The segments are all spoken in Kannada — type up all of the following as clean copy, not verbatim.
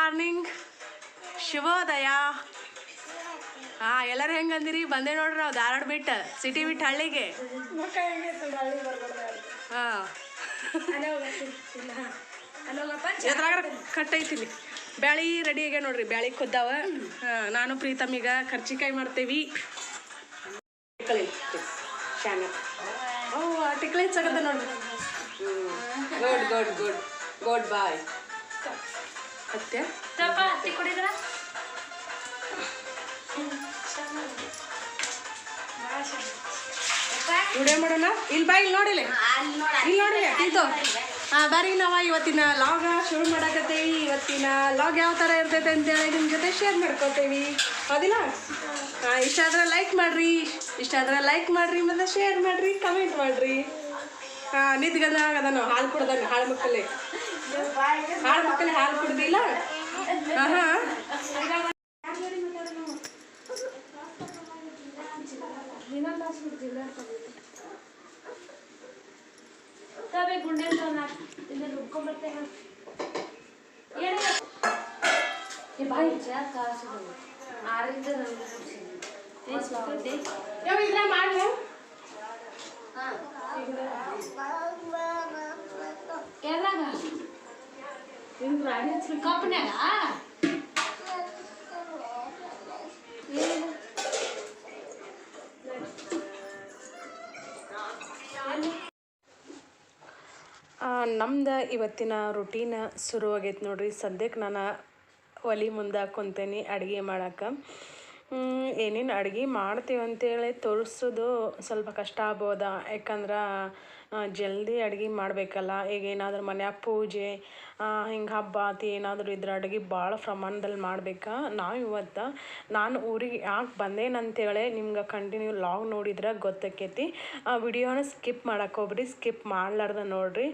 ಮಾರ್ನಿಂಗ್, ಶುಭೋದಯ. ಎಲ್ಲರೂ ಹೆಂಗಂದಿರಿ? ಬಂದೆ ನೋಡ್ರಿ ನಾವು ಧಾರವಾಡ ಬಿಟ್ಟು, ಸಿಟಿ ಬಿಟ್ಟು ಹಳ್ಳಿಗೆ. ಎದ್ರಾಗ ಕಟ್ಟೈತಿಲಿ ಬ್ಯಾಳಿ ರೆಡಿ ಆಗ್ಯ ನೋಡ್ರಿ, ಬ್ಯಾಳಿ ಕುದ್ದಾವ. ನಾನು ಪ್ರೀತಮ್ಮಿಗ ಕರ್ಚಿಕಾಯಿ ಮಾಡ್ತೇವಿ. ಟಿಕ್ಲೆ ಹೆಚ್ಚಾಗತ್ತೆ ನೋಡ್ರಿ. ಗುಡ್ ಗುಡ್ ಗುಡ್ ಗುಡ್ ಬಾಯ್. ಅತ್ತೆ ಹತ್ತಿ ಕುಡಿದ್ರ ವಿಡಿಯೋ ಮಾಡೋಣ. ಇಲ್ಲಿ ಬಾ, ಇಲ್ಲಿ ನೋಡಿಲ್ಲ, ಇಲ್ಲಿ ನೋಡಿಲ್ಲ ಇದು. ಬಾರಿ ನಾವ ಇವತ್ತಿನ ಲಾಗ ಶುರು ಮಾಡಾಕತ್ತೇವಿ. ಇವತ್ತಿನ ಲಾಗ್ ಯಾವ ಥರ ಇರ್ತೈತೆ ಅಂತೇಳಿ ನಿಮ್ಮ ಜೊತೆ ಶೇರ್ ಮಾಡ್ಕೋತೇವಿ. ಹೌದಿಲ್ಲ? ಇಷ್ಟ ಆದ್ರೆ ಲೈಕ್ ಮಾಡ್ರಿ, ಮತ್ತು ಶೇರ್ ಮಾಡ್ರಿ, ಕಮೆಂಟ್ ಮಾಡ್ರಿ. ನಿದ್ಗದ ಅದನ್ನು ಹಾಲು ಕುಡ್ದಂಗೆ, ಹಾಳು ಮಕ್ಕಳೇ ಹಾಲು ಕುಡ್ದಿಲ್ಲ. ಕಪ್ಪನ್ಯಾಗ ನಮ್ದು ಇವತ್ತಿನ ರುಟೀನ್ ಶುರುವಾಗೈತೆ ನೋಡ್ರಿ. ಸದ್ಯಕ್ಕೆ ನಾನು ಒಲೆ ಮುಂದೆ ಕುಂತೇನಿ ಅಡುಗೆ ಮಾಡಕ್ಕೆ. ಏನೇನು ಅಡುಗೆ ಮಾಡ್ತೀವಿ ಅಂತೇಳಿ ತೋರಿಸೋದು ಸ್ವಲ್ಪ ಕಷ್ಟ ಆಗ್ಬೋದಾ, ಯಾಕಂದ್ರೆ ಜಲ್ದಿ ಅಡುಗೆ ಮಾಡಬೇಕಲ್ಲ. ಈಗ ಏನಾದರೂ ಮನ್ಯಾಗ ಪೂಜೆ ಹಿಂಗೆ ಹಬ್ಬ ಆತಿ ಏನಾದರೂ ಇದ್ರೆ ಅಡುಗೆ ಭಾಳ ಪ್ರಮಾಣದಲ್ಲಿ ಮಾಡ್ಬೇಕಾ. ನಾನು ಊರಿಗೆ ಯಾಕೆ ಬಂದೇನಂತೇಳಿ ನಿಮ್ಗೆ ಕಂಟಿನ್ಯೂ ಲಾಗ್ ನೋಡಿದ್ರೆ ಗೊತ್ತಾಕೈತಿ. ಆ ವಿಡಿಯೋನ ಸ್ಕಿಪ್ ಮಾಡಕ್ಕೆ ಹೋಗ್ರಿ, ಸ್ಕಿಪ್ ಮಾಡ್ಲಾರ್ದ ನೋಡಿರಿ.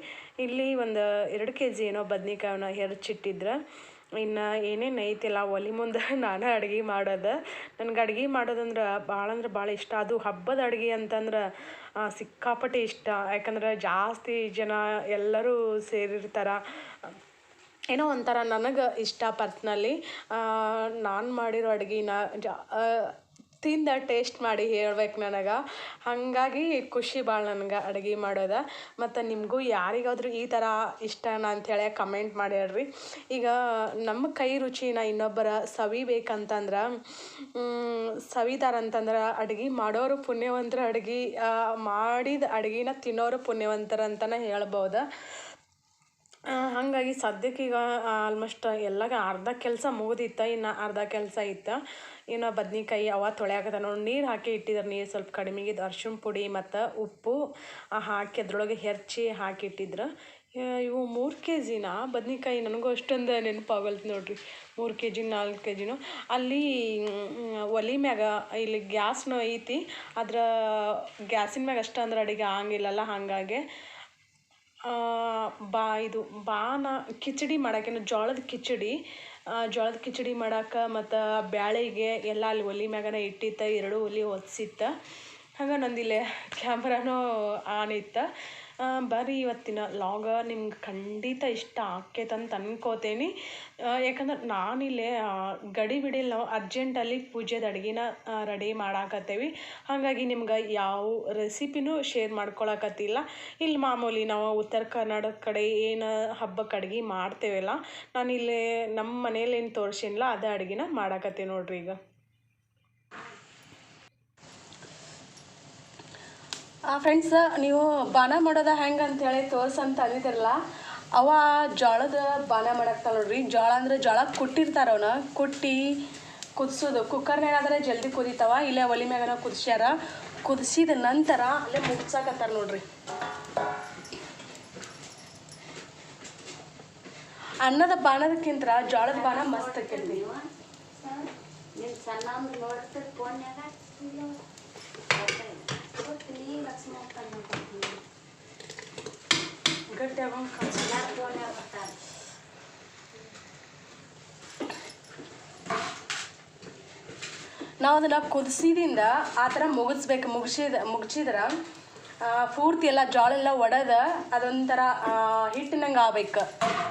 ಇಲ್ಲಿ ಒಂದು 2 kg ಏನೋ ಬದ್ನಿಕಾಯಿನ ಹೆಚ್ಚಿಟ್ಟಿದ್ರೆ ಇನ್ನು ಏನೇನು ಐತಿಲ್ಲ ಒಲೆ ಮುಂದೆ ನಾನು ಅಡುಗೆ ಮಾಡೋದು. ನನಗೆ ಅಡುಗೆ ಮಾಡೋದಂದ್ರೆ ಭಾಳ ಇಷ್ಟ. ಅದು ಹಬ್ಬದ ಅಡುಗೆ ಅಂತಂದ್ರೆ ಸಿಕ್ಕಾಪಟ್ಟೆ ಇಷ್ಟ. ಯಾಕಂದ್ರೆ ಜಾಸ್ತಿ ಜನ ಎಲ್ಲರೂ ಸೇರಿರ್ತಾರೆ. ಏನೋ ಒಂಥರ ನನಗೆ ಇಷ್ಟ ಪರ್ಸ್ನಲಿ. ನಾನು ಮಾಡಿರೋ ಅಡುಗೆನ ತಿಂದ ಟೇಸ್ಟ್ ಮಾಡಿ ಹೇಳ್ಬೇಕು ನನಗೆ. ಹಾಗಾಗಿ ಖುಷಿ ಭಾಳ ನನಗೆ ಅಡುಗೆ ಮಾಡೋದು. ಮತ್ತು ನಿಮಗೂ ಯಾರಿಗಾದ್ರೂ ಈ ಥರ ಇಷ್ಟನಾ ಅಂಥೇಳಿ ಕಮೆಂಟ್ ಮಾಡಿ ಹೇಳ್ರಿ. ಈಗ ನಮ್ಮ ಕೈ ರುಚಿನ ಇನ್ನೊಬ್ಬರ ಸವಿಬೇಕಂತಂದ್ರೆ ಸವಿತಾರಂತಂದ್ರೆ ಅಡುಗೆ ಮಾಡೋರು ಪುಣ್ಯವಂತರ, ಅಡುಗೆ ಮಾಡಿದ ಅಡುಗೆನ ತಿನ್ನೋರು ಪುಣ್ಯವಂತರ ಅಂತಲೇ ಹೇಳ್ಬೋದು. ಹಾಗಾಗಿ ಸದ್ಯಕ್ಕೀಗ ಆಲ್ಮೋಸ್ಟ್ ಎಲ್ಲಾಗ ಅರ್ಧ ಕೆಲಸ ಮುಗಿದಿತ್ತು, ಇನ್ನು ಅರ್ಧ ಕೆಲಸ ಇತ್ತು. ಇನ್ನು ಬದ್ನಿಕಾಯಿ ಅವ ತೊಳೆಯಾಕತ್ತ ನೋಡಿ. ನೀರು ಹಾಕಿ ಇಟ್ಟಿದ್ದಾರೆ. ನೀರು ಸ್ವಲ್ಪ ಕಡಿಮೆಗಿದ್ದು ಅರ್ಶಿಣ ಪುಡಿ ಮತ್ತು ಉಪ್ಪು ಹಾಕಿ ಅದ್ರೊಳಗೆ ಹೆಚ್ಚಿ ಹಾಕಿಟ್ಟಿದ್ರು. ಇವು 3 kg ಬದ್ನಿಕಾಯಿ. ನನಗೂ ಅಷ್ಟೊಂದು ನೆನಪಾಗಲ್ತು ನೋಡ್ರಿ. 3 kg 4 kg. ಅಲ್ಲಿ ಒಲೆ ಮ್ಯಾಗ ಇಲ್ಲಿ ಗ್ಯಾಸ್ನೂ ಐತಿ, ಅದ್ರ ಗ್ಯಾಸಿನ ಮ್ಯಾಗ ಅಷ್ಟು ಅಂದ್ರೆ ಅಡುಗೆ ಆಗಂಗಿಲ್ಲಲ್ಲ. ಹಾಗಾಗಿ ಬಾನ ಕಿಚಡಿ ಮಾಡೋಕ್ಕೇನು ಜೋಳದ ಕಿಚಡಿ ಮಾಡೋಕೆ ಮತ್ತು ಬ್ಯಾಳೆಗೆ ಎಲ್ಲ ಅಲ್ಲಿ ಒಲೆ ಮ್ಯಾಗನ ಇಟ್ಟಿತ್ತು. 2 ಒಲೆ ಹೊತ್ಸಿತ್ತು. ಹಂಗೆ ನಂದಿಲ್ಲೇ ಕ್ಯಾಮ್ರಾನೂ ಆನ್ ಇತ್ತು. ಬರ್ರಿ ಇವತ್ತಿನ ಲಾಗ ನಿಮ್ಗೆ ಖಂಡಿತ ಇಷ್ಟ ಆಕೈತಂತ ಅನ್ಕೋತೇನೆ. ಯಾಕಂದ್ರೆ ನಾನಿಲ್ಲೇ ಗಡಿ ಬಿಡಿಲ್ಲ, ನಾವು ಅರ್ಜೆಂಟಲ್ಲಿ ಪೂಜೆದ ಅಡುಗೆನ ರೆಡಿ ಮಾಡಾಕತ್ತೇವಿ. ಹಾಗಾಗಿ ನಿಮ್ಗೆ ಯಾವ ರೆಸಿಪಿನೂ ಶೇರ್ ಮಾಡ್ಕೊಳಕತ್ತಿಲ್ಲ. ಇಲ್ಲಿ ಮಾಮೂಲಿ ನಾವು ಉತ್ತರ ಕರ್ನಾಟಕ ಕಡೆ ಏನು ಹಬ್ಬಕ್ಕೆ ಅಡುಗೆ ಮಾಡ್ತೇವಲ್ಲ, ನಾನಿಲ್ಲಿ ನಮ್ಮ ಮನೇಲಿ ಏನು ತೋರಿಸಿಲ್ಲ ಅದೇ ಅಡುಗೆನ ಮಾಡಾಕತ್ತೀವಿ ನೋಡ್ರಿ. ಈಗ ಫ್ರೆಂಡ್ಸ್, ನೀವು ಬಾನ ಮಾಡೋದ ಹೆಂಗೆ ಅಂಥೇಳಿ ತೋರ್ಸಂತ ಅಂದಿದ್ರಲ್ಲ, ಅವ ಜೋಳದ ಬಾನ ಮಾಡಾಕ್ತಾಳೆ ನೋಡ್ರಿ. ಜೋಳ ಅಂದ್ರೆ ಜೋಳ ಕುಟ್ಟಿರ್ತಾರ, ಅವನ್ನ ಕುಟ್ಟಿ ಕುದಿಸೋದು. ಕುಕ್ಕರ್ನಾಗಾದ್ರೆ ಜಲ್ದಿ ಕುದಿತಾವ. ಇಲ್ಲೇ ಒಲೆ ಮ್ಯಾಗನ ಕುದಿಸ್ಯಾರ. ಕುದಿಸಿದ ನಂತರ ಅಲ್ಲೇ ಮುಗ್ಸಾಕತ್ತಾರ ನೋಡ್ರಿ. ಅನ್ನದ ಬಾನದಕ್ಕಿಂತ ಜೋಳದ ಬಾನ ಮಸ್ತ್ ಆಕೈತಿ. ನಾವು ಅದನ್ನು ಕುದಿಸಿದಿಂದ ಆ ಥರ ಮುಗಿಸ್ಬೇಕು. ಮುಗಿಸಿದ್ರೆ ಪೂರ್ತಿ ಎಲ್ಲ ಜೋಳೆಲ್ಲ ಒಡೆದ ಅದೊಂಥರ ಹಿಟ್ಟಿನಂಗೆ ಆಗ್ಬೇಕು,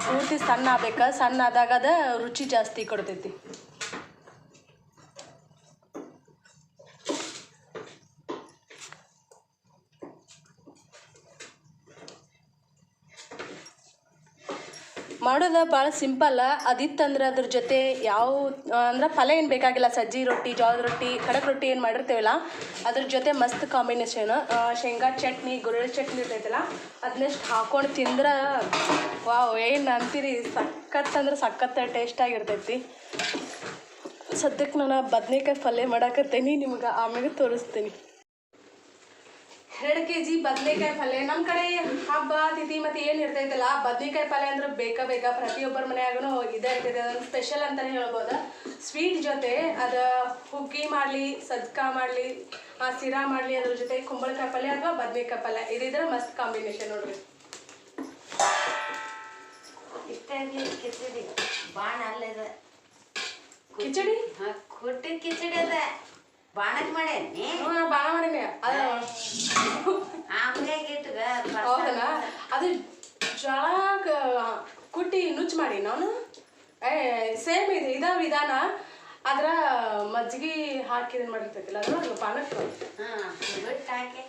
ಪೂರ್ತಿ ಸಣ್ಣ ಆಗ್ಬೇಕು. ಸಣ್ಣ ಆದಾಗ ಅದು ರುಚಿ ಜಾಸ್ತಿ ಕೊಡ್ತೈತಿ. ಮಾಡೋದು ಭಾಳ ಸಿಂಪಲ್ಲ. ಅದಿತ್ತಂದ್ರೆ ಅದ್ರ ಜೊತೆ ಯಾವ ಅಂದ್ರೆ ಪಲ್ಯ ಏನು ಬೇಕಾಗಿಲ್ಲ. ಸಜ್ಜಿ ರೊಟ್ಟಿ, ಜೋಳದ ರೊಟ್ಟಿ, ಖಡಕ್ ರೊಟ್ಟಿ ಏನು ಮಾಡಿರ್ತೀವಲ್ಲ ಅದ್ರ ಜೊತೆ ಮಸ್ತ್ ಕಾಂಬಿನೇಷನ್. ಶೇಂಗಾ ಚಟ್ನಿ, ಗುರೆಳ್ಳು ಚಟ್ನಿ ಇರ್ತೈತಲ್ಲ ಅದನ್ನೆಷ್ಟು ಹಾಕ್ಕೊಂಡು ತಿಂದ್ರೆ ವಾವ್, ಏನು ಅಂತೀರಿ, ಸಖತ್ ಅಂದ್ರೆ ಸಖತ್ ಟೇಸ್ಟಾಗಿರ್ತೈತಿ. ಸದ್ಯಕ್ಕೆ ನಾನು ಬದ್ನೆಕಾಯಿ ಪಲ್ಯ ಮಾಡಾಕತ್ತೀನಿ, ನಿಮ್ಗೆ ಆಮೇಲೆ ತೋರಿಸ್ತೀನಿ. 2 kg ಬದನೆಕಾಯಿ ಪಲ್ಯ. ನಮ್ಮ ಕಡೆ ಹಬ್ಬ ತಿಥಿ ಮತ್ತು ಏನು ಇರ್ತೈತಲ್ಲ, ಬದನೆಕಾಯಿ ಪಲ್ಯ ಅಂದ್ರೆ ಬೇಕಾ ಪ್ರತಿಯೊಬ್ಬರ ಮನೆಯಾಗೂ ಇದೇ ಇರ್ತೈತೆ. ಅದೊಂದು ಸ್ಪೆಷಲ್ ಅಂತಲೇ ಹೇಳ್ಬೋದು. ಸ್ವೀಟ್ ಜೊತೆ ಅದು ಹುಗ್ಗಿ ಮಾಡಲಿ, ಸಜ್ಕ ಮಾಡಲಿ, ಸಿರಾ ಮಾಡಲಿ, ಅದ್ರ ಜೊತೆ ಕುಂಬಳಕಾಯಿ ಪಲ್ಯ ಅಥವಾ ಬದನೆಕಾಯಿ ಪಲ್ಯ ಇದಿದ್ರೆ ಮಸ್ತ್ ಕಾಂಬಿನೇಷನ್ ನೋಡ್ರಿ. ಕಿಚಡಿ ಬಾಣ ಅಲ್ಲದ ಕಿಚಡಿ ಕೊಟ್ಟಿದ ಕಿಚಡಿ ಅದ ಬಾಣಕ್ ಮಾಡೇನಿ. ಬಾಣ ಮಾಡೀನಿ. ಅದು ಹೌದಲ್ಲ, ಅದು ಜೋಳ ಕುಟ್ಟಿ ನುಚ್ಚು ಮಾಡಿ ನಾನು ಸೇಮ್ ಇದ ವಿಧಾನ. ಅದ್ರ ಮಜ್ಜಿಗೆ ಹಾಕಿ ಇದನ್ನು ಮಾಡಿರ್ತೈತಿಲ್ಲ ಅದು ಪಾನಕ್ಕೆ ಬಿಟ್ಟು ಹಾಕಿ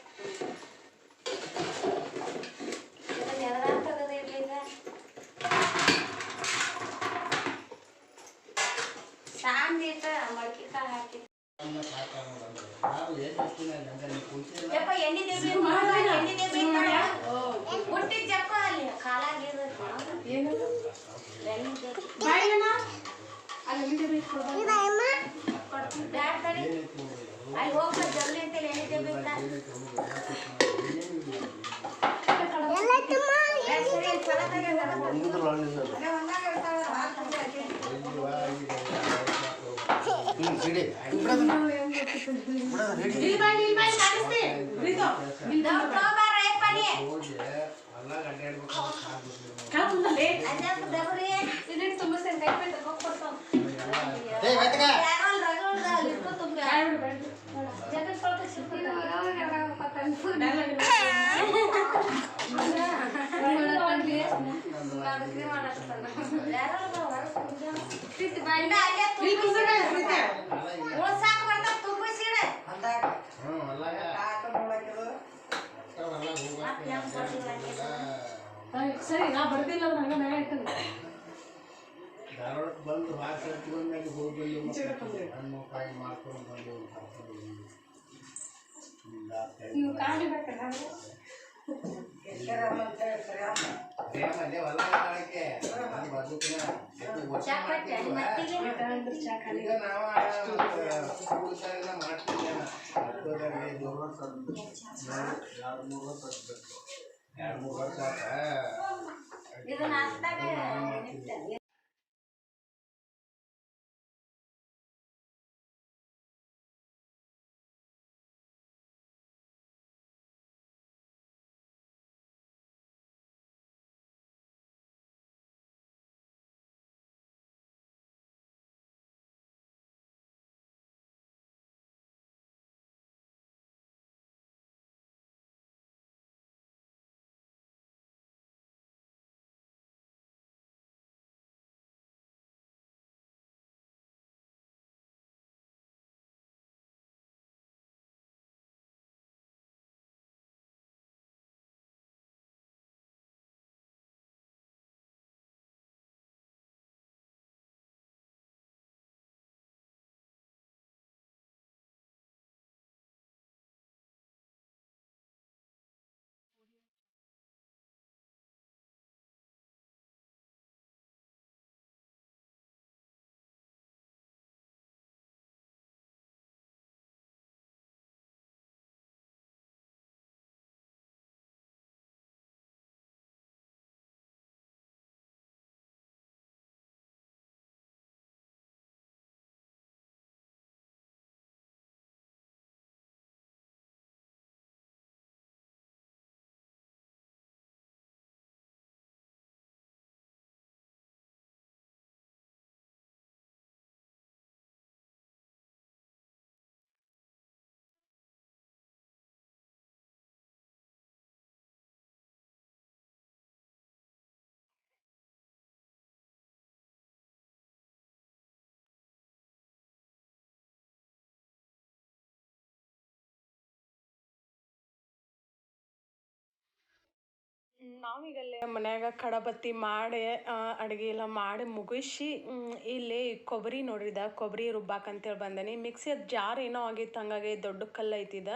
ಸಾಂದಿಟ್ಟು ಮೊಳಕೆ ಕಾಳು ಹಾಕಿ ಹುಟ್ಟಿದ ಜಪ್ಪ ಅಲ್ಲಿ ಕಾಲಾಗಿ ಅಲ್ಲಿ ಹೋಗ್ಬೇಕು ಜಲ್ದಿ ಅಂತೇಳಿ ಎಣ್ಣೆ ಬೇಕಾ ಸರಿ, ನಾ ಬರ್ದಿಲ್ಲ ನನಗೆ ಮೇಲೆ ಇಟ್ಟಂತ ಧಾರವಾಡಕ್ಕೆ ಬಂದು ಭಾಳ ಸರ್ತಿ ಬಂದಾಗ ಹೋಗಿ ಹಣ್ಣು ಕಾಯಿ ಮಾಡ್ಕೊಂಡು ಬಂದು ಅದೇ ಹೊಲ ಕಾಳಕ್ಕೆ ನಾನು ಬದುಕಿನ ಈಗ ನಾವು ಮಾಡ್ತಿದ್ದೆ 2-3 ವರ್ಷ ಆತ. ನಾವೀಗಲ್ಲೇ ಮನ್ಯಾಗ ಕಡಬತ್ತಿ ಮಾಡಿ ಅಡುಗೆ ಎಲ್ಲ ಮಾಡಿ ಮುಗಿಸಿ ಇಲ್ಲಿ ಕೊಬ್ಬರಿ ನೋಡ್ರಿದ ಕೊಬ್ಬರಿ ರುಬ್ಬಾಕಂತೇಳಿ ಬಂದೇನಿ ಮಿಕ್ಸಿ ಅದು ಜಾರ್ ಏನೋ ಆಗಿತ್ತು ಹಂಗಾಗಿ ದೊಡ್ಡ ಕಲ್ಲು ಐತಿದ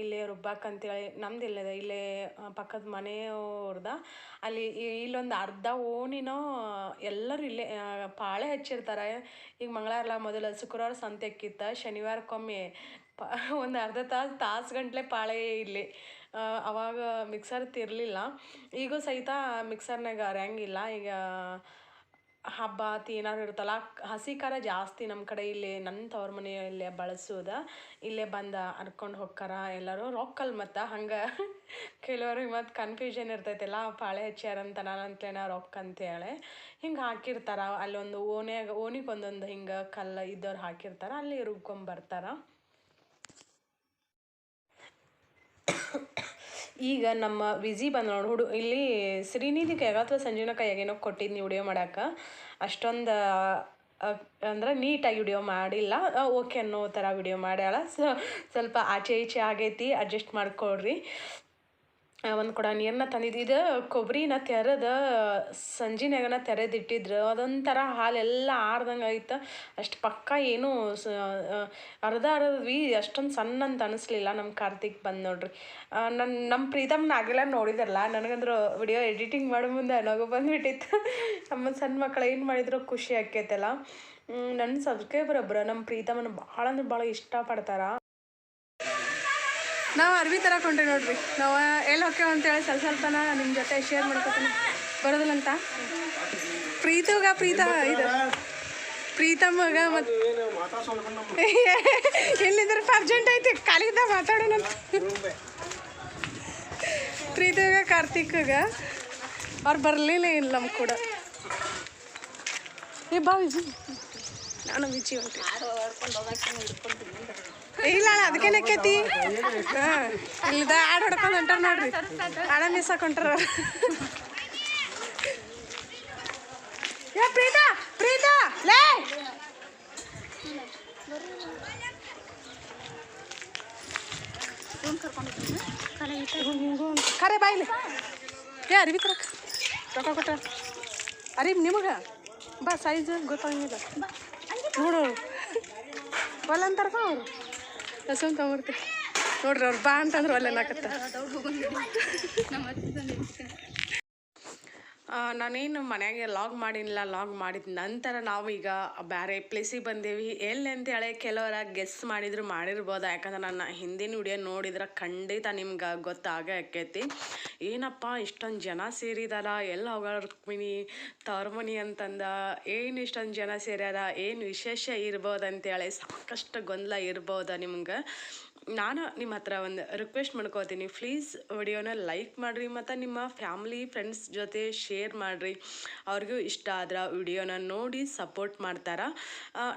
ಇಲ್ಲೇ ರುಬ್ಬಾಕಂತೇಳಿ ನಮ್ದು ಇಲ್ಲದ ಇಲ್ಲೇ ಪಕ್ಕದ ಮನೆಯವ್ರದ ಅಲ್ಲಿ ಇಲ್ಲೊಂದು ಅರ್ಧ ಓಣಿನೋ ಎಲ್ಲರೂ ಇಲ್ಲೇ ಪಾಳೆ ಹಚ್ಚಿರ್ತಾರೆ ಈಗ ಮಂಗಳವಾರ ಮೊದಲು ಶುಕ್ರವಾರ ಸಂತೆ ಅಕ್ಕಿತ್ತ ಶನಿವಾರಕ್ಕೊಮ್ಮೆ ಒಂದು ಅರ್ಧ ತಾಸು ಗಂಟ್ಲೆ ಪಾಳೆ ಇಲ್ಲಿ ಅವಾಗ ಮಿಕ್ಸರ್ ತಿರ್ಲಿಲ್ಲ ಈಗೂ ಸಹಿತ ಮಿಕ್ಸರ್ನಾಗ ಅರೆಯಂಗಿಲ್ಲ ಈಗ ಹಬ್ಬ ಏನಾದ್ರು ಇರುತ್ತಲ್ಲ ಹಸಿ ಖಾರ ಜಾಸ್ತಿ ನಮ್ಮ ಕಡೆ ಇಲ್ಲಿ ನನ್ನ ತವ್ರ ಮನೆಯಲ್ಲೇ ಬಳಸೋದು ಇಲ್ಲೇ ಬಂದು ಹರ್ಕೊಂಡು ಹೋಗ್ತಾರ ಎಲ್ಲರೂ ರೊಕ್ಕಲ್ ಮತ್ತು ಹಂಗೆ ಕೆಲವ್ರಿಗೆ ಮತ್ತು ಕನ್ಫ್ಯೂಷನ್ ಇರ್ತೈತಿಲ್ಲ ಪಾಳೆ ಹಚ್ಚಾರಂತ ನಾನಂತಲೇನ ರೊಕ್ಕ ಅಂತೇಳಿ ಹಿಂಗೆ ಹಾಕಿರ್ತಾರೆ ಅಲ್ಲೊಂದು ಓಣಿಗೆ ಒಂದೊಂದು ಹಿಂಗೆ ಕಲ್ಲು ಇದ್ದವ್ರು ಹಾಕಿರ್ತಾರೆ ಅಲ್ಲಿ ರುಬ್ಕೊಂಬರ್ತಾರ ಈಗ ನಮ್ಮ ವಿಜಿ ಬಂದು ನೋಡಿ ಇಲ್ಲಿ ಶ್ರೀನಿಧಿ ಕೈಯಾಗ ಅಥವಾ ಸಂಜೀವನ ಕೈಯಾಗ ಏನೋ ಕೊಟ್ಟಿದ್ನಿ ವಿಡಿಯೋ ಮಾಡೋಕೆ ಅಷ್ಟೊಂದು ಅಂದ್ರೆ ನೀಟಾಗಿ ವಿಡಿಯೋ ಮಾಡಿಲ್ಲ ಓಕೆ ಅನ್ನೋ ಥರ ವಿಡಿಯೋ ಮಾಡ್ಯಾಳ ಸ್ವಲ್ಪ ಆಚೆ ಈಚೆ ಆಗೈತಿ ಅಡ್ಜಸ್ಟ್ ಮಾಡ್ಕೊಳ್ರಿ ಒಂದು ಕೊಡ ನೀರನ್ನ ತಂದಿದ್ದು ಇದು ಕೊಬ್ಬರಿನ ತೆರೆದು ಸಂಜಿನಾಗನ ತೆರೆದಿಟ್ಟಿದ್ರು ಅದೊಂಥರ ಹಾಲೆಲ್ಲ ಆರ್ದಂಗೆ ಆಯ್ತು ಅಷ್ಟು ಪಕ್ಕ ಏನೂ ಅರ್ಧವಿ ಅಷ್ಟೊಂದು ಸಣ್ಣ ಅಂತ ಅನಿಸ್ಲಿಲ್ಲ ನಮ್ಮ ಕಾರ್ತಿಕ್ ಬಂದು ನೋಡ್ರಿ ನಮ್ಮ ಪ್ರೀತಮ್ನ ಆಗಿಲ್ಲ ನೋಡಿದಾರಲ್ಲ ನನಗಂದ್ರೆ ವಿಡಿಯೋ ಎಡಿಟಿಂಗ್ ಮಾಡೋ ಮುಂದೆ ನಗು ಬಂದುಬಿಟ್ಟಿತ್ತು ನಮ್ಮ ಸಣ್ಣ ಮಕ್ಕಳು ಏನು ಮಾಡಿದ್ರು ಖುಷಿ ಆಕೈತಲ್ಲ ನನ್ನ ಸಬ್ಸ್ಕ್ರೈಬರ್ ಒಬ್ಬರು ನಮ್ಮ ಪ್ರೀತಮನ ಭಾಳ ಅಂದ್ರೆ ಭಾಳ ಇಷ್ಟಪಡ್ತಾರೆ ನಾವು ಅರ್ವಿ ತರಕೊಂಡ್ರಿ ನೋಡ್ರಿ ನಾವು ಎಲ್ಲಿ ಹೋಗ್ತೇವೆ ಅಂತೇಳಿ ಸ್ವಲ್ಪನ ನಿಮ್ಮ ಜೊತೆ ಶೇರ್ ಮಾಡ್ಕೊತೀನಿ ಬರೋದಿಲ್ಲ ಅಂತ ಪ್ರೀತ ಇದು ಪ್ರೀತಮ್ಮಗ ಮತ್ತು ಎಲ್ಲಿದ್ರೆ ಅರ್ಜೆಂಟ್ ಐತಿ ಕಾಲಿದ್ದ ಮಾತಾಡೋಣ ಪ್ರೀತಿಗ ಕಾರ್ತಿಕ್ಗ ಅವ್ರು ಬರಲಿಲ್ಲ ಇಲ್ಲ ನಮ್ಮ ಕೂಡ ಬಾ ವಿಜಿ ನಾನು ವಿಜಿ ಹೊಂಟಿ ಇಲ್ಲ ಅದಕ್ಕೆ ನಕ್ಕೈತಿ ಹಾಂ ಇಲ್ಲದ ಆಡ್ ಹೊಡ್ಕೊಂಡು ಹೊಂಟಾರ ನೋಡ್ರಿ ಆಡ ಮಿಸ್ ಹಾಕೊಂಟಾರ ಪ್ರೀತಾ ಲೇ ಖರೆ ಬಾಯಿಲಿ ಅರಿವಿ ತರಕ ರೊಕ್ಕ ಕೊಟ್ಟ ಅರಿವಿ ನಿಮಗೆ ಬಾ ಸೈಜ್ ಗೊತ್ತಾಗಿಲ್ಲ ನೋಡು ಒಲ್ಲ ಅಂತಾರ ಅವರು ರಸಮ್ ತಗೊಂಡ್ರಿ ನೋಡ್ರಿ ಅವ್ರು ಬಾ ಅಂತಂದ್ರೆ ಒಲ್ಲೆ ನಾಕತ್ತ ನಾನೇನು ಮನೆಯಾಗೆ ಲಾಗ್ ಮಾಡಿದ ನಂತರ ನಾವೀಗ ಬೇರೆ ಪ್ಲೇಸಿಗೆ ಬಂದೇವಿ ಎಲ್ಲಿ ಅಂತೇಳಿ ಕೆಲವರ ಗೆಸ್ ಮಾಡಿರ್ಬೋದು ಯಾಕಂದ್ರೆ ನನ್ನ ಹಿಂದಿನ ವಿಡಿಯೋ ನೋಡಿದ್ರೆ ಖಂಡಿತ ನಿಮ್ಗೆ ಗೊತ್ತಾಗೇ ಆಕೈತಿ ಏನಪ್ಪ ಇಷ್ಟೊಂದು ಜನ ಸೇರಿದಾರ ಎಲ್ಲ ಹೋಗೋಣ ರುಕ್ಮಿಣಿ ತವ್ರಮನಿ ಅಂತಂದ ಏನು ಇಷ್ಟೊಂದು ಜನ ಸೇರ್ಯಾರ ಏನು ವಿಶೇಷ ಇರ್ಬೋದು ಅಂತೇಳಿ ಸಾಕಷ್ಟು ಗೊಂದಲ ಇರ್ಬೋದು ನಿಮ್ಗೆ ನಾನು ನಿಮ್ಮ ಹತ್ರ ಒಂದು ರಿಕ್ವೆಸ್ಟ್ ಮಾಡ್ಕೋತೀನಿ ಪ್ಲೀಸ್ ವಿಡಿಯೋನ ಲೈಕ್ ಮಾಡಿರಿ ಮತ್ತು ನಿಮ್ಮ ಫ್ಯಾಮ್ಲಿ ಫ್ರೆಂಡ್ಸ್ ಜೊತೆ ಶೇರ್ ಮಾಡಿರಿ ಅವ್ರಿಗೂ ಇಷ್ಟ ಆದ್ರೆ ವಿಡಿಯೋನ ನೋಡಿ ಸಪೋರ್ಟ್ ಮಾಡ್ತಾರೆ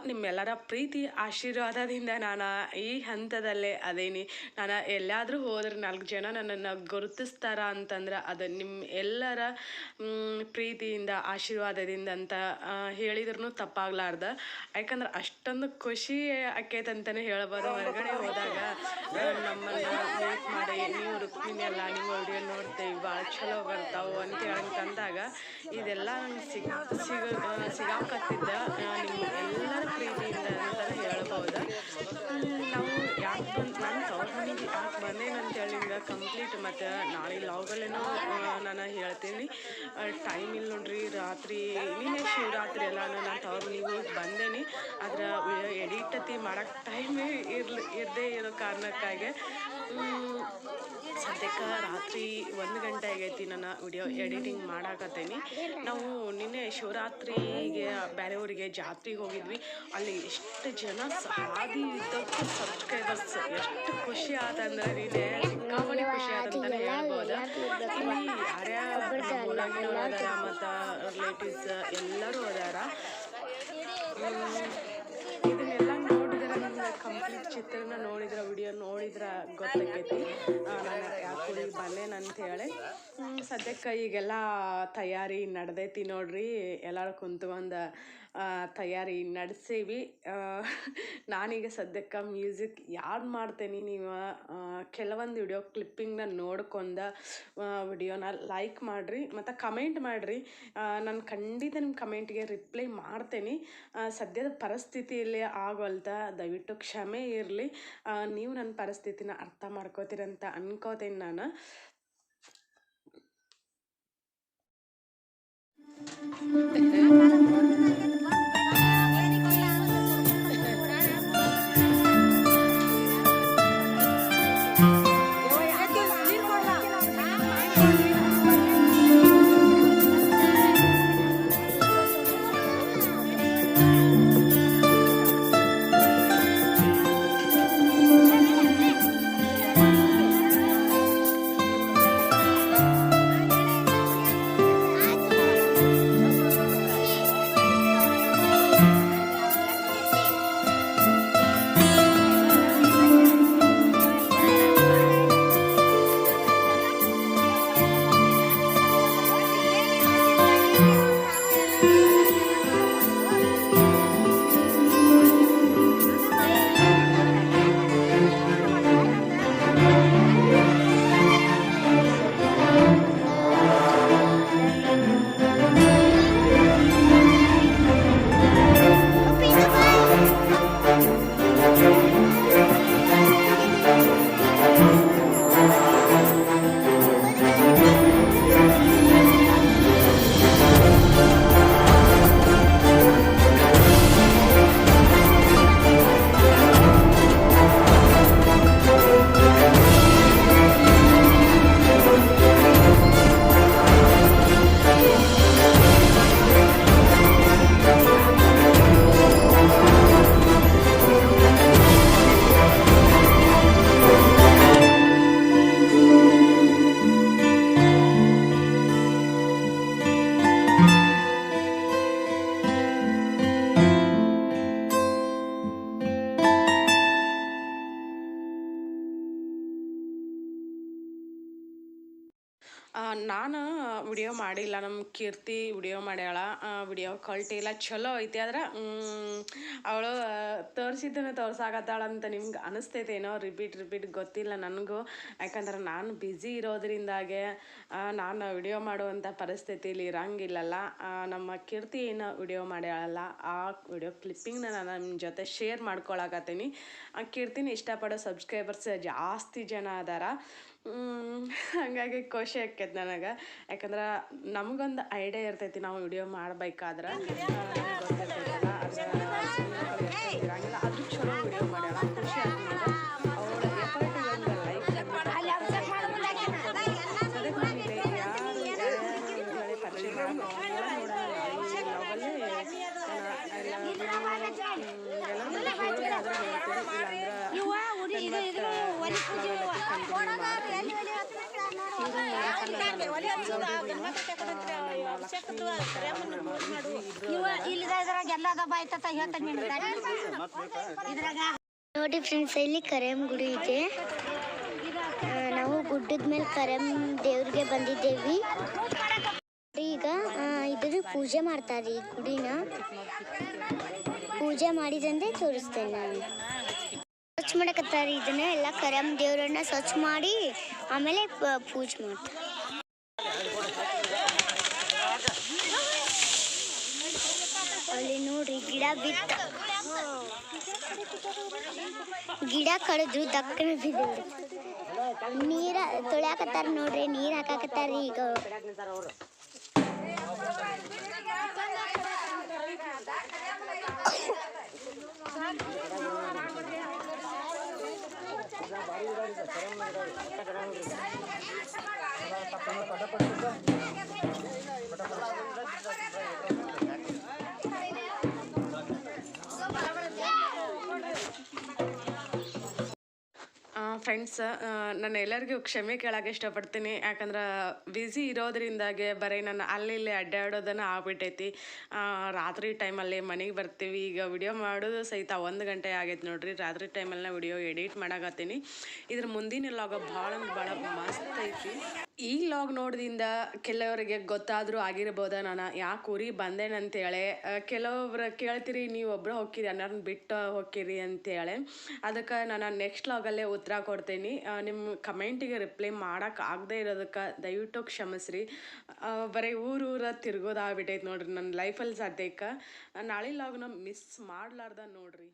ನಿಮ್ಮೆಲ್ಲರ ಪ್ರೀತಿ ಆಶೀರ್ವಾದದಿಂದ ನಾನು ಈ ಹಂತದಲ್ಲೇ ಅದೇನಿ ನಾನು ಎಲ್ಲಾದರೂ ಹೋದ್ರೆ 4 ಜನ ನನ್ನನ್ನು ಗುರುತಿಸ್ತಾರ ಅಂತಂದ್ರೆ ಅದು ನಿಮ್ಮ ಎಲ್ಲರ ಪ್ರೀತಿಯಿಂದ ಆಶೀರ್ವಾದದಿಂದ ಅಂತ ಹೇಳಿದ್ರೂ ತಪ್ಪಾಗ್ಲಾರ್ದು ಯಾಕಂದ್ರೆ ಅಷ್ಟೊಂದು ಖುಷಿ ಆಕೈತಂತಲೇ ಹೇಳ್ಬೋದು ಹೊರಗಡೆ ಹೋದಾಗ ನಮ್ಮನ್ನು ಮೀಟ್ ಮಾಡಿ ನೀವು ರುಕ್ಮಿಣಿ ಅಲ್ಲ ನಿಮ್ಮ ವಿಡಿಯೋ ನೋಡ್ತೇವೆ ಭಾಳ ಚಲೋ ಬರ್ತಾವೆ ಅಂತಂದಾಗ ಇದೆಲ್ಲ ನಂಗೆ ಸಿಗಾಕತ್ತಿದ್ದ ನಿಮ್ಮ ಎಲ್ಲರ ಪ್ರೀತಿಯಿಂದ ಅಂತಲೇ ಹೇಳ್ಬೋದು ನಾವು ಯಾಕೆ ನಾನು ತವ್ರ ಮನೆಗೆ ಯಾಕೆ ಬಂದೇನಂತೇಳಿ ನಿಮ್ಗೆ ಕಂಪ್ಲೀಟ್ ಮತ್ತು ನಾಳೆ ಲಾಗಲ್ಲೇನೋ ನಾನು ಹೇಳ್ತೀನಿ ಟೈಮ್ ಇಲ್ಲ ನೋಡ್ರಿ ರಾತ್ರಿ ನಿನ್ನೆ ಶಿವರಾತ್ರಿ ಎಲ್ಲ ನಾನು ತವ್ರ ಮನೆಗೆ ಹೋಗಿ ಬಂದೇನಿ ಅದ್ರ ಎಡಿಟತಿ ಮಾಡೋಕ್ಕೆ ಟೈಮೇ ಇರದೇ ಇರೋ ಕಾರಣಕ್ಕಾಗಿ ಸದ್ಯಕ್ಕೆ ರಾತ್ರಿ 1 ಗಂಟೆ ಆಗೈತಿ ನಾನು ವಿಡಿಯೋ ಎಡಿಟಿಂಗ್ ಮಾಡಾಕತ್ತೀನಿ ನಾವು ನಿನ್ನೆ ಶಿವರಾತ್ರಿಗೆ ಬೇರೆಯವರಿಗೆ ಜಾತ್ರೆಗೆ ಹೋಗಿದ್ವಿ ಅಲ್ಲಿ ಎಷ್ಟು ಜನ ಹಾದಿ ಇದ್ದಕ್ಕೂ ಸಬ್ಸ್ಕ್ರೈಬರ್ಸ್ ಎಷ್ಟು ಖುಷಿ ಆತಂದ್ರೆ ನಿನ್ನೆ ಸಿಕ್ಕಾಪಟ್ಟೆ ಖುಷಿ ಆದಂತಲೇ ಹೇಳ್ಬೋದು ಇಲ್ಲಿ ಯಾರ್ಯಾರು ಊರಾಗಿನವ್ರು ಅದಾರ ಮತ್ತು ರಿಲೇಟಿವ್ಸ್ ಎಲ್ಲರೂ ಅದಾರ ಇದನ್ನೆಲ್ಲ ನೋಡಿದ್ರೆ ನಮ್ಗೆ ಕಂಪ್ಲೀಟ್ ಚಿತ್ರನ ನೋಡಿದ್ರೆ ವಿಡಿಯೋ ನೋಡಿದ್ರೆ ಗೊತ್ತಾಕೈತಿ ನಾನು ಯಾಕೆ ಊರಿಗೆ ಬಂದೇನು ಅಂಥೇಳಿ. ಸದ್ಯಕ್ಕೆ ಈಗೆಲ್ಲ ತಯಾರಿ ನಡೆದೈತಿ ನೋಡ್ರಿ. ಎಲ್ಲರೂ ಕುಂತ್ಕೊಂಡು ತಯಾರಿ ನಡೆಸೀವಿ. ನಾನೀಗ ಸದ್ಯಕ್ಕೆ ಮ್ಯೂಸಿಕ್ ಯಾವ್ದು ಮಾಡ್ತೇನೆ ನೀವು ಕೆಲವೊಂದು ವಿಡಿಯೋ ಕ್ಲಿಪ್ಪಿಂಗ್ನ ನೋಡ್ಕೊಂಡು ವಿಡಿಯೋನ ಲೈಕ್ ಮಾಡಿರಿ ಮತ್ತು ಕಮೆಂಟ್ ಮಾಡಿರಿ. ನಾನು ಖಂಡಿತ ನಿಮ್ಮ ಕಮೆಂಟ್ಗೆ ರಿಪ್ಲೈ ಮಾಡ್ತೇನೆ. ಸದ್ಯದ ಪರಿಸ್ಥಿತಿಯಲ್ಲಿ ಆಗೋಲ್ತ ದಯವಿಟ್ಟು ಕ್ಷಮೆ ಇರಲಿ. ನೀವು ನನ್ನ ಪರಿಸ್ಥಿತಿನ ಅರ್ಥ ಮಾಡ್ಕೋತೀರಂತ ಅನ್ಕೋತೇನೆ ನಾನು. ನಾನು ವಿಡಿಯೋ ಮಾಡಿಲ್ಲ, ನಮ್ಮ ಕೀರ್ತಿ ವಿಡಿಯೋ ಮಾಡ್ಯಾಳ. ವಿಡಿಯೋ ಕ್ವಾಲಿಟಿ ಎಲ್ಲ ಚಲೋ ಐತಿ. ಆದ್ರೆ ಅವಳು ತೋರಿಸಿದ್ದನ್ನು ತೋರ್ಸಾಕತ್ತಾಳಂತ ನಿಮ್ಗೆ ಅನಿಸ್ತೈತೇನೋ. ರಿಪೀಟ್ ಗೊತ್ತಿಲ್ಲ ನನಗೂ. ಯಾಕಂದ್ರೆ ನಾನು ಬ್ಯುಸಿ ಇರೋದ್ರಿಂದಾಗೆ ನಾನು ವಿಡಿಯೋ ಮಾಡುವಂಥ ಪರಿಸ್ಥಿತಿಲಿ ಇರಂಗಿಲ್ಲಲ್ಲ. ನಮ್ಮ ಕೀರ್ತಿ ಏನು ವಿಡಿಯೋ ಮಾಡ್ಯಾಳಲ್ಲ, ಆ ವಿಡಿಯೋ ಕ್ಲಿಪ್ಪಿಂಗ್ನ ನಾನು ನಿಮ್ಮ ಜೊತೆ ಶೇರ್ ಮಾಡ್ಕೊಳಕತ್ತೀನಿ. ಆ ಕೀರ್ತಿನ ಇಷ್ಟಪಡೋ ಸಬ್ಸ್ಕ್ರೈಬರ್ಸ್ ಜಾಸ್ತಿ ಜನ ಅದಾರ. ಹಾಗಾಗಿ ಖುಷಿ ಆಕ್ಕೈತೆ ನನಗೆ. ಯಾಕಂದ್ರೆ ನಮಗೊಂದು ಐಡಿಯಾ ಇರ್ತೈತಿ ನಾವು ವಿಡಿಯೋ ಮಾಡ್ಬೇಕಾದ್ರೆ. ಗೊತ್ತಿರ್ತೈತಲ್ಲ, ಇರಂಗಿಲ್ಲ. ಅದು ಚಲೋ ವಿಡಿಯೋ ಮಾಡ್ಯಾಳ, ಖುಷಿ ಆಗ್ತದೆ. ಅವಳ ಎಫರ್ಟಿಗೆ ಒಂದು ಲೈಕ್ ಪರಿಚಯ ನೋಡಿ ಫ್ರೆಂಡ್ಸ್, ಇಲ್ಲಿ ಕರೆಮ್ ಗುಡಿ ಇದೆ. ನಾವು ಗುಡ್ಡದ ಮೇಲೆ ಕರೆಮ್ ದೇವ್ರಿಗೆ ಬಂದಿದ್ದೇವಿ. ಈಗ ಇದ್ರ ಪೂಜೆ ಮಾಡ್ತಾರೆ. ಈ ಗುಡಿನ ಪೂಜೆ ಮಾಡಿದಂತೆ ತೋರಿಸ್ತೇನೆ ನಾನು. ಸ್ವಚ್ಛ ಮಾಡಕತ್ತಾರೆ. ಇದನ್ನ ಎಲ್ಲ ಕರೆಮ್ ದೇವ್ರನ್ನ ಸ್ವಚ್ಛ ಮಾಡಿ ಆಮೇಲೆ ಪೂಜೆ ಮಾಡ್ತಾರೆ. ಅಲ್ಲಿ ನೋಡ್ರಿ ಗಿಡ ಬಿತ್ತ, ಗಿಡ ಕಡಿದ್ರು ದಕ್ಕನ ಬಿದ್ದಿವ್ರಿ. ನೀರ ತೊಳ್ಯಾಕತ್ತಾರ ನೋಡ್ರಿ, ನೀರ್ ಹಾಕಾಕತ್ತಾರ. ಈಗ ಫ್ರೆಂಡ್ಸ್, ನಾನು ಎಲ್ಲರಿಗೂ ಕ್ಷಮೆ ಕೇಳೋಕೆ ಇಷ್ಟಪಡ್ತೀನಿ. ಯಾಕಂದ್ರೆ ಬ್ಯುಸಿ ಇರೋದ್ರಿಂದಾಗೆ ಬರೀ ನಾನು ಅಲ್ಲಿ ಇಲ್ಲಿ ಅಡ್ಡಾಡೋದನ್ನು ಆಗ್ಬಿಟ್ಟೈತಿ. ರಾತ್ರಿ ಟೈಮಲ್ಲಿ ಮನೆಗೆ ಬರ್ತೀವಿ. ಈಗ ವಿಡಿಯೋ ಮಾಡೋದು ಸಹಿತ 1 ಗಂಟೆ ಆಗೈತೆ ನೋಡ್ರಿ. ರಾತ್ರಿ ಟೈಮಲ್ಲಿ ನಾನು ವಿಡಿಯೋ ಎಡಿಟ್ ಮಾಡಕತ್ತೀನಿ. ಇದ್ರ ಮುಂದಿನ ಲಾಗ ಭಾಳ ಮಸ್ತ್ ಐತಿ. ಈ ಲಾಗ್ ನೋಡ್ದಿಂದ ಕೆಲವರಿಗೆ ಗೊತ್ತಾದರೂ ಆಗಿರ್ಬೋದ ನಾನು ಯಾಕೆ ಊರಿಗೆ ಬಂದೇನಂತೇಳಿ. ಕೆಲವೊಬ್ರು ಕೇಳ್ತೀರಿ, ನೀವು ಒಬ್ಬರು ಹೋಗ್ತೀರಿ ಅನ್ನೋರ್ನ ಬಿಟ್ಟು ಹೋಗ್ತೀರಿ ಅಂತೇಳಿ. ಅದಕ್ಕೆ ನಾನು ನೆಕ್ಸ್ಟ್ ಲಾಗಲ್ಲೇ ಉತ್ತರ ಕೊಡ್ತೀನಿ. ನಿಮ್ಮ ಕಮೆಂಟಿಗೆ ರಿಪ್ಲೈ ಮಾಡೋಕೆ ಆಗದೆ ಇರೋದಕ್ಕೆ ದಯವಿಟ್ಟು ಕ್ಷಮಿಸ್ರಿ. ಬರೀ ಊರ ತಿರ್ಗೋದಾಗ್ಬಿಟ್ಟೈತೆ ನೋಡ್ರಿ ನನ್ನ ಲೈಫಲ್ಲಿ ಸದ್ಯಕ್ಕೆ. ನಾಳೆ ಲಾಗ್ನ ಮಿಸ್ ಮಾಡಲಾರ್ದ ನೋಡ್ರಿ.